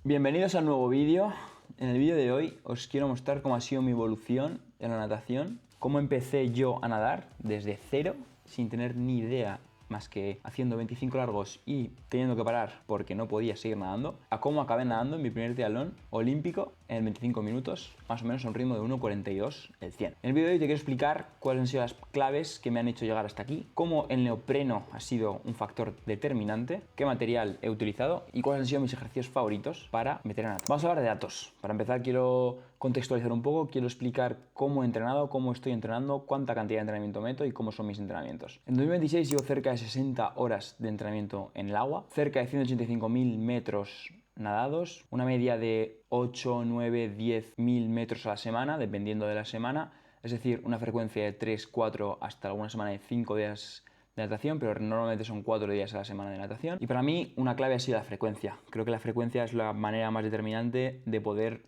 Bienvenidos al nuevo vídeo. En el vídeo de hoy os quiero mostrar cómo ha sido mi evolución en la natación, cómo empecé yo a nadar desde cero, sin tener ni idea más que haciendo 25 largos y teniendo que parar porque no podía seguir nadando, a cómo acabé nadando en mi primer triatlón olímpico en 25 minutos, más o menos a un ritmo de 1,42 el 100. En el vídeo de hoy te quiero explicar cuáles han sido las claves que me han hecho llegar hasta aquí, cómo el neopreno ha sido un factor determinante, qué material he utilizado y cuáles han sido mis ejercicios favoritos para meter en natación. Vamos a hablar de datos. Para empezar quiero contextualizar un poco, quiero explicar cómo he entrenado, cómo estoy entrenando, cuánta cantidad de entrenamiento meto y cómo son mis entrenamientos. En 2026 llevo cerca de 60 horas de entrenamiento en el agua, cerca de 185.000 metros nadados, una media de 8, 9, 10.000 metros a la semana, dependiendo de la semana, es decir, una frecuencia de 3, 4 hasta alguna semana de 5 días de natación, pero normalmente son 4 días a la semana de natación. Y para mí una clave ha sido la frecuencia. Creo que la frecuencia es la manera más determinante de poder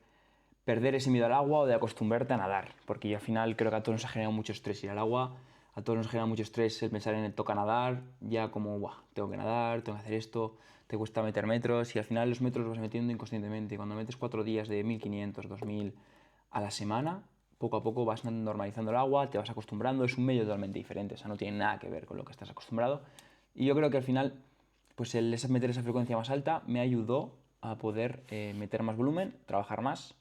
perder ese miedo al agua o de acostumbrarte a nadar, porque yo al final creo que a todos nos ha generado mucho estrés ir al agua, a todos nos genera mucho estrés el pensar en el toca nadar, ya como, buah, tengo que nadar, tengo que hacer esto, te cuesta meter metros y al final los metros los vas metiendo inconscientemente. Cuando metes 4 días de 1.500, 2.000 a la semana, poco a poco vas normalizando el agua, te vas acostumbrando, es un medio totalmente diferente, o sea, no tiene nada que ver con lo que estás acostumbrado. Y yo creo que al final, pues el meter esa frecuencia más alta me ayudó a poder meter más volumen, trabajar más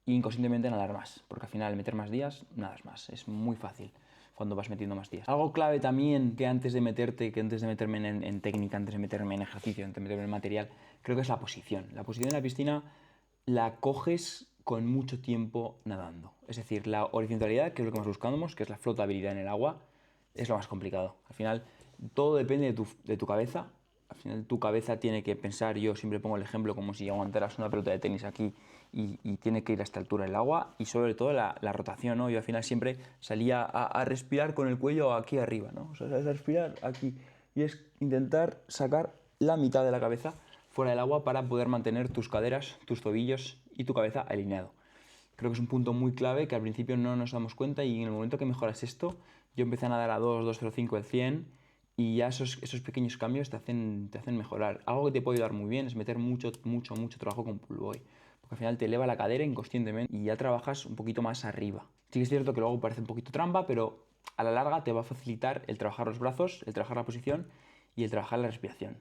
e inconscientemente nadar más, porque al final meter más días, nadas más, es muy fácil cuando vas metiendo más días. Algo clave también que antes de meterme en técnica, antes de meterme en ejercicio, antes de meterme en material, creo que es la posición. La posición en la piscina la coges con mucho tiempo nadando. Es decir, la horizontalidad, que es lo que más buscamos, que es la flotabilidad en el agua, es lo más complicado. Al final, todo depende de tu cabeza. Al final, tu cabeza tiene que pensar, yo siempre pongo el ejemplo como si aguantaras una pelota de tenis aquí y tiene que ir a esta altura el agua, y sobre todo la rotación, ¿no? Yo al final siempre salía a respirar con el cuello aquí arriba, ¿no? O sea, es respirar aquí y es intentar sacar la mitad de la cabeza fuera del agua para poder mantener tus caderas, tus tobillos y tu cabeza alineado. Creo que es un punto muy clave que al principio no nos damos cuenta, y en el momento que mejoras esto, yo empecé a nadar a 2, 2,05 el 100 y ya esos pequeños cambios te hacen mejorar. Algo que te puede ayudar muy bien es meter mucho trabajo con pull boy, porque al final te eleva la cadera inconscientemente y ya trabajas un poquito más arriba. Sí que es cierto que luego parece un poquito trampa, pero a la larga te va a facilitar el trabajar los brazos, el trabajar la posición y el trabajar la respiración.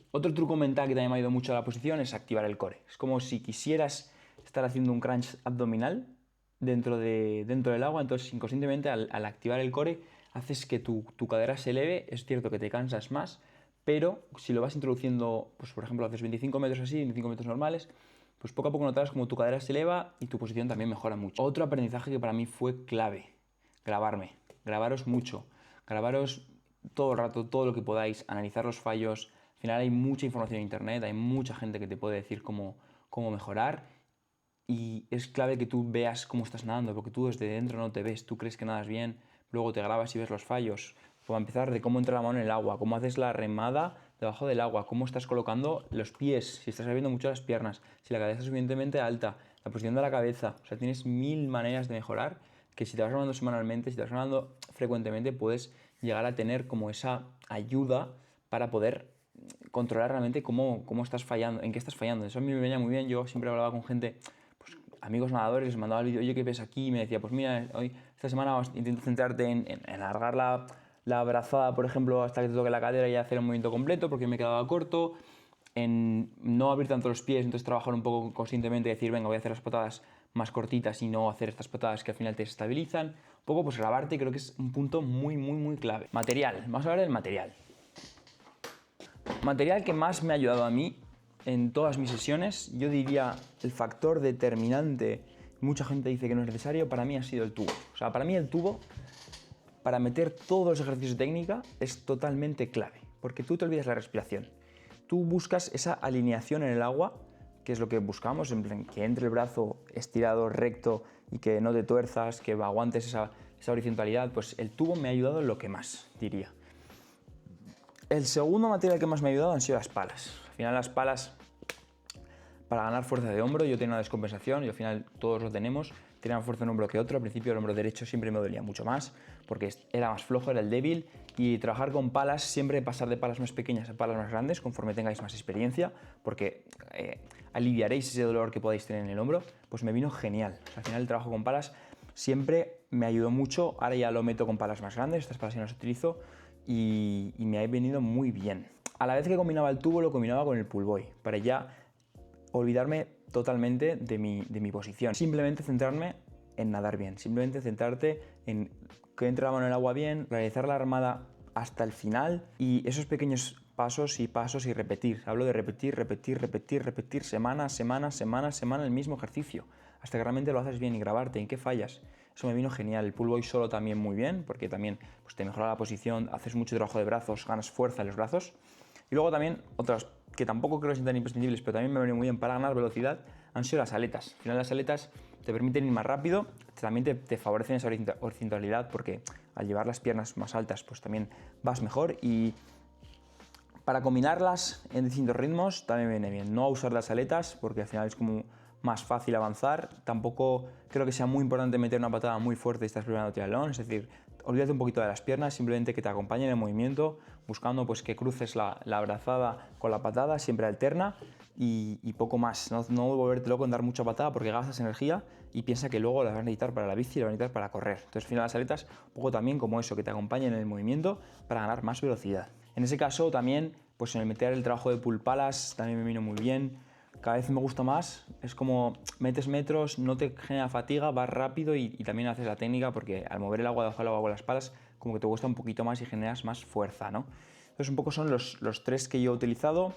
Otro truco mental que también me ha ayudado mucho a la posición es activar el core. Es como si quisieras estar haciendo un crunch abdominal dentro del agua, entonces inconscientemente al activar el core haces que tu cadera se eleve. Es cierto que te cansas más, pero si lo vas introduciendo, pues por ejemplo haces 25 metros así, 25 metros normales, pues poco a poco notarás como tu cadera se eleva y tu posición también mejora mucho. Otro aprendizaje que para mí fue clave: grabarme. Grabaros mucho, grabaros todo el rato, todo lo que podáis, analizar los fallos. Al final hay mucha información en internet, hay mucha gente que te puede decir cómo mejorar, y es clave que tú veas cómo estás nadando, porque tú desde dentro no te ves, tú crees que nadas bien, luego te grabas y ves los fallos. Puedo empezar de cómo entra la mano en el agua, cómo haces la remada debajo del agua, cómo estás colocando los pies, si estás abriendo mucho las piernas, si la cabeza es suficientemente alta, la posición de la cabeza. O sea, tienes mil maneras de mejorar que si te vas grabando semanalmente, si te vas grabando frecuentemente, puedes llegar a tener como esa ayuda para poder controlar realmente cómo estás fallando, en qué estás fallando. Eso a mí me venía muy bien. Yo siempre hablaba con gente, pues amigos nadadores, les mandaba el vídeo, oye, ¿qué ves aquí? Y me decía, pues mira, hoy, esta semana intento centrarte en alargar la brazada, por ejemplo, hasta que te toque la cadera y hacer el movimiento completo, porque me quedaba corto, en no abrir tanto los pies, entonces trabajar un poco conscientemente y decir, venga, voy a hacer las patadas más cortitas y no hacer estas patadas que al final te desestabilizan. Un poco, pues grabarte, creo que es un punto muy clave. Material, vamos a hablar del material. Material que más me ha ayudado a mí en todas mis sesiones, yo diría el factor determinante, mucha gente dice que no es necesario, para mí ha sido el tubo. O sea, para mí el tubo, para meter todos los ejercicios de técnica, es totalmente clave, porque tú te olvidas la respiración. Tú buscas esa alineación en el agua, que es lo que buscamos, en plan, que entre el brazo estirado, recto, y que no te tuerzas, que aguantes esa horizontalidad. Pues el tubo me ha ayudado en lo que más, diría. El segundo material que más me ha ayudado han sido las palas. Al final las palas, para ganar fuerza de hombro, yo tenía una descompensación y al final todos lo tenemos. Tenía más fuerza en un hombro que otro. Al principio el hombro derecho siempre me dolía mucho más porque era más flojo, era el débil, y trabajar con palas, siempre pasar de palas más pequeñas a palas más grandes conforme tengáis más experiencia, porque aliviaréis ese dolor que podáis tener en el hombro, pues me vino genial. O sea, al final el trabajo con palas siempre me ayudó mucho. Ahora ya lo meto con palas más grandes, estas palas ya no las utilizo y me ha venido muy bien. A la vez que combinaba el tubo, lo combinaba con el pull buoy, para ya olvidarme totalmente de mi posición. Simplemente centrarme en nadar bien, simplemente centrarte en que entre la mano en el agua bien, realizar la armada hasta el final y esos pequeños pasos y repetir. Hablo de repetir, semana, el mismo ejercicio, hasta que realmente lo haces bien y grabarte en qué fallas. Eso me vino genial. El pull buoy solo también muy bien, porque también pues, te mejora la posición, haces mucho trabajo de brazos, ganas fuerza en los brazos. Y luego también otras que tampoco creo que sean tan imprescindibles, pero también me vienen muy bien para ganar velocidad, han sido las aletas. Al final las aletas te permiten ir más rápido, también te favorecen esa horizontalidad porque al llevar las piernas más altas pues también vas mejor y para combinarlas en distintos ritmos también viene bien. No usar las aletas porque al final es como más fácil avanzar. Tampoco creo que sea muy importante meter una patada muy fuerte si estás preparando triatlón, es decir, olvídate un poquito de las piernas, simplemente que te acompañen en el movimiento, buscando pues que cruces la brazada con la patada, siempre alterna y poco más. No volverte loco en dar mucha patada porque gastas energía y piensa que luego la vas a necesitar para la bici y la vas a necesitar para correr. Entonces, al final las aletas, un poco también como eso, que te acompañen en el movimiento para ganar más velocidad. En ese caso también, pues en el meter el trabajo de pull palas también me vino muy bien. Cada vez me gusta más, es como metes metros, no te genera fatiga, vas rápido y también haces la técnica porque al mover el agua debajo del agua con las palas como que te cuesta un poquito más y generas más fuerza, ¿no? Entonces un poco son los tres que yo he utilizado.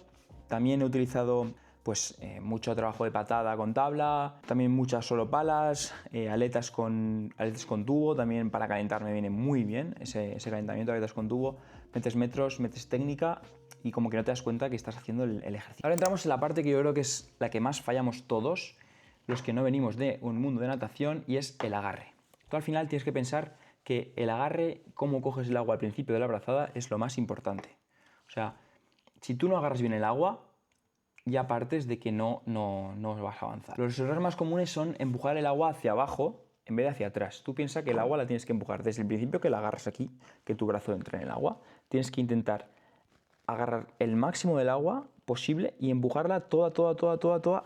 También he utilizado pues mucho trabajo de patada con tabla, también muchas solo palas, aletas con tubo, también para calentar me viene muy bien ese calentamiento de aletas con tubo, metes metros, metes técnica y como que no te das cuenta que estás haciendo el ejercicio. Ahora entramos en la parte que yo creo que es la que más fallamos todos, los que no venimos de un mundo de natación, y es el agarre. Tú al final tienes que pensar que el agarre, cómo coges el agua al principio de la brazada, es lo más importante. O sea, si tú no agarras bien el agua, ya partes de que no vas a avanzar. Los errores más comunes son empujar el agua hacia abajo en vez de hacia atrás. Tú piensas que el agua la tienes que empujar desde el principio que la agarras aquí, que tu brazo entre en el agua. Tienes que intentar agarrar el máximo del agua posible y empujarla toda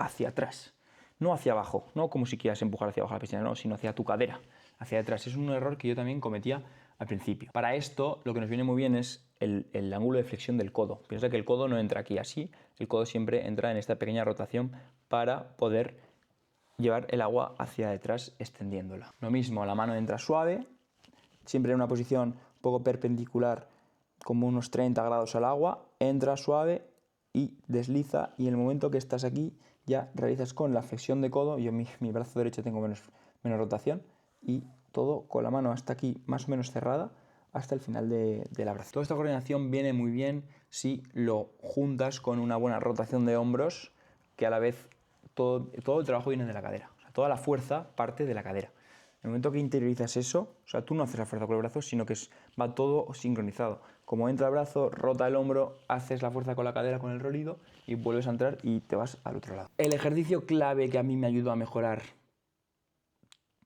hacia atrás. No hacia abajo, no como si quieras empujar hacia abajo la piscina, no, sino hacia tu cadera, hacia atrás. Es un error que yo también cometía al principio. Para esto, lo que nos viene muy bien es el ángulo de flexión del codo. Piensa que el codo no entra aquí así, el codo siempre entra en esta pequeña rotación para poder llevar el agua hacia detrás extendiéndola. Lo mismo, la mano entra suave, siempre en una posición un poco perpendicular, como unos 30 grados al agua, entra suave y desliza, y en el momento que estás aquí ya realizas con la flexión de codo. Yo mi brazo derecho tengo menos rotación y todo con la mano hasta aquí más o menos cerrada hasta el final de la brazada. Toda esta coordinación viene muy bien si lo juntas con una buena rotación de hombros, que a la vez todo el trabajo viene de la cadera. O sea, toda la fuerza parte de la cadera. En el momento que interiorizas eso, o sea, tú no haces la fuerza con el brazo, sino que va todo sincronizado. Como entra el brazo, rota el hombro, haces la fuerza con la cadera, con el rolido, y vuelves a entrar y te vas al otro lado. El ejercicio clave que a mí me ayudó a mejorar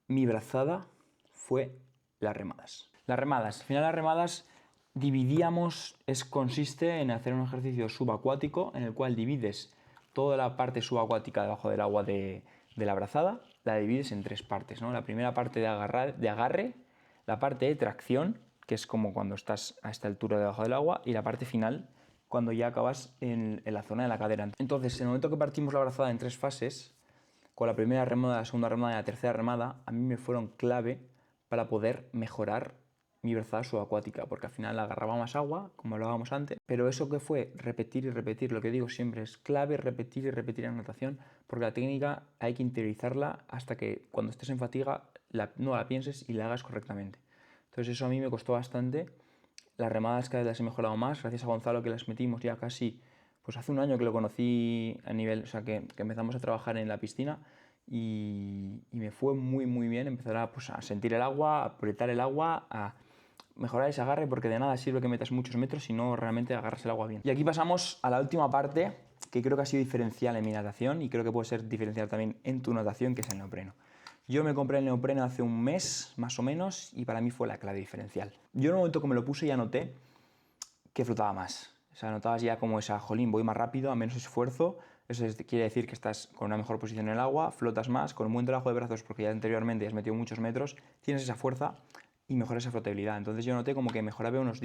mi brazada fue las remadas. Las remadas, al final las remadas consiste en hacer un ejercicio subacuático en el cual divides toda la parte subacuática debajo del agua de la brazada, la divides en tres partes, ¿no? La primera parte de agarre, la parte de tracción, que es como cuando estás a esta altura debajo del agua, y la parte final, cuando ya acabas en la zona de la cadera. Entonces, en el momento que partimos la brazada en tres fases, con la primera remada, la segunda remada y la tercera remada, a mí me fueron clave para poder mejorar mi brazada subacuática, porque al final agarraba más agua, como hablábamos antes, pero eso que fue repetir y repetir, lo que digo siempre es clave repetir y repetir en natación, porque la técnica hay que interiorizarla hasta que cuando estés en fatiga no la pienses y la hagas correctamente. Entonces eso a mí me costó bastante. Las remadas cada vez las he mejorado más, gracias a Gonzalo, que las metimos ya casi, pues hace un año que lo conocí a nivel, o sea, que empezamos a trabajar en la piscina y me fue muy bien empezar a sentir el agua, a apretar el agua, a mejorar ese agarre, porque de nada sirve que metas muchos metros si no realmente agarras el agua bien. Y aquí pasamos a la última parte, que creo que ha sido diferencial en mi natación y creo que puede ser diferencial también en tu natación, que es el neopreno. Yo me compré el neopreno hace un mes, más o menos, y para mí fue la clave diferencial. Yo en el momento que me lo puse ya noté que flotaba más. O sea, notabas ya como esa, jolín, voy más rápido, a menos esfuerzo, Eso quiere decir que estás con una mejor posición en el agua, flotas más, con un buen trabajo de brazos porque ya anteriormente has metido muchos metros, tienes esa fuerza y mejora esa flotabilidad. Entonces yo noté como que mejoraba unos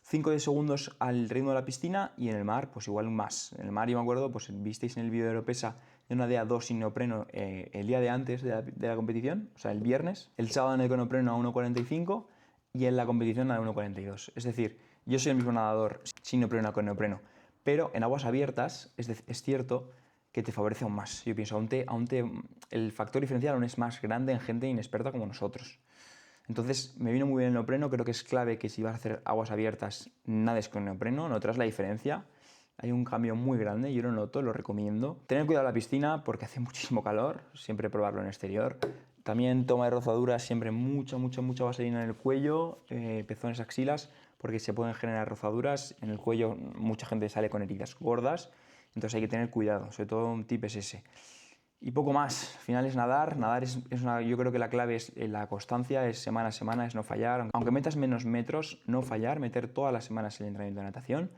5 de segundos al ritmo de la piscina y en el mar pues igual más. En el mar yo me acuerdo, pues visteis en el vídeo de Aeropesa de una DA2 sin neopreno el día de antes de la competición, o sea el viernes, el sábado en el neopreno a 1,45 y en la competición a 1,42. Es decir, yo soy el mismo nadador sin neopreno con neopreno, pero en aguas abiertas es cierto que te favorece aún más. Yo pienso, el factor diferencial aún es más grande en gente inexperta como nosotros. Entonces me vino muy bien el neopreno, creo que es clave que si vas a hacer aguas abiertas nades con neopreno, notarás la diferencia. Hay un cambio muy grande, yo lo noto, lo recomiendo. Tener cuidado en la piscina porque hace muchísimo calor, siempre probarlo en exterior. También toma de rozaduras, siempre mucha vaselina en el cuello, pezones, axilas, porque se pueden generar rozaduras. En el cuello mucha gente sale con heridas gordas, entonces hay que tener cuidado, sobre todo un tip es ese. Y poco más, al final es nadar, yo creo que la clave es la constancia, es semana a semana, es no fallar, aunque metas menos metros, no fallar, meter todas las semanas el entrenamiento de natación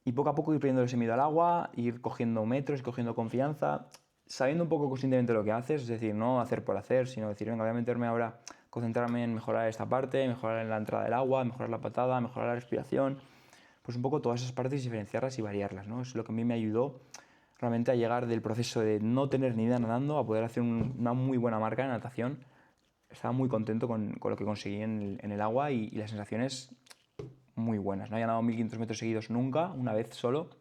y poco a poco ir perdiendo ese miedo al agua, ir cogiendo metros, cogiendo confianza, sabiendo un poco conscientemente lo que haces, es decir, no hacer por hacer, sino decir, venga, voy a meterme ahora, concentrarme en mejorar esta parte, mejorar en la entrada del agua, mejorar la patada, mejorar la respiración, pues un poco todas esas partes diferenciarlas y variarlas, ¿no? Es lo que a mí me ayudó realmente a llegar del proceso de no tener ni idea nadando a poder hacer una muy buena marca de natación. Estaba muy contento con lo que conseguí en el agua y las sensaciones muy buenas. No había nadado 1500 metros seguidos nunca, una vez solo,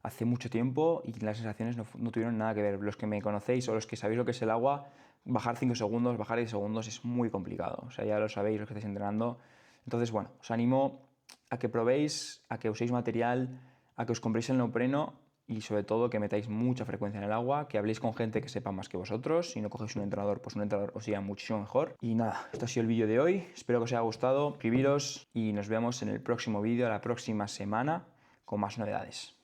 hace mucho tiempo y las sensaciones no tuvieron nada que ver. Los que me conocéis o los que sabéis lo que es el agua, bajar 5 segundos, bajar 10 segundos es muy complicado. O sea, ya lo sabéis los que estáis entrenando. Entonces, bueno, os animo a que probéis, a que uséis material, a que os compréis el neopreno y sobre todo que metáis mucha frecuencia en el agua, que habléis con gente que sepa más que vosotros. Si no cogéis un entrenador, pues un entrenador os irá muchísimo mejor. Y nada, esto ha sido el vídeo de hoy. Espero que os haya gustado. Suscribiros y nos vemos en el próximo vídeo, la próxima semana, con más novedades.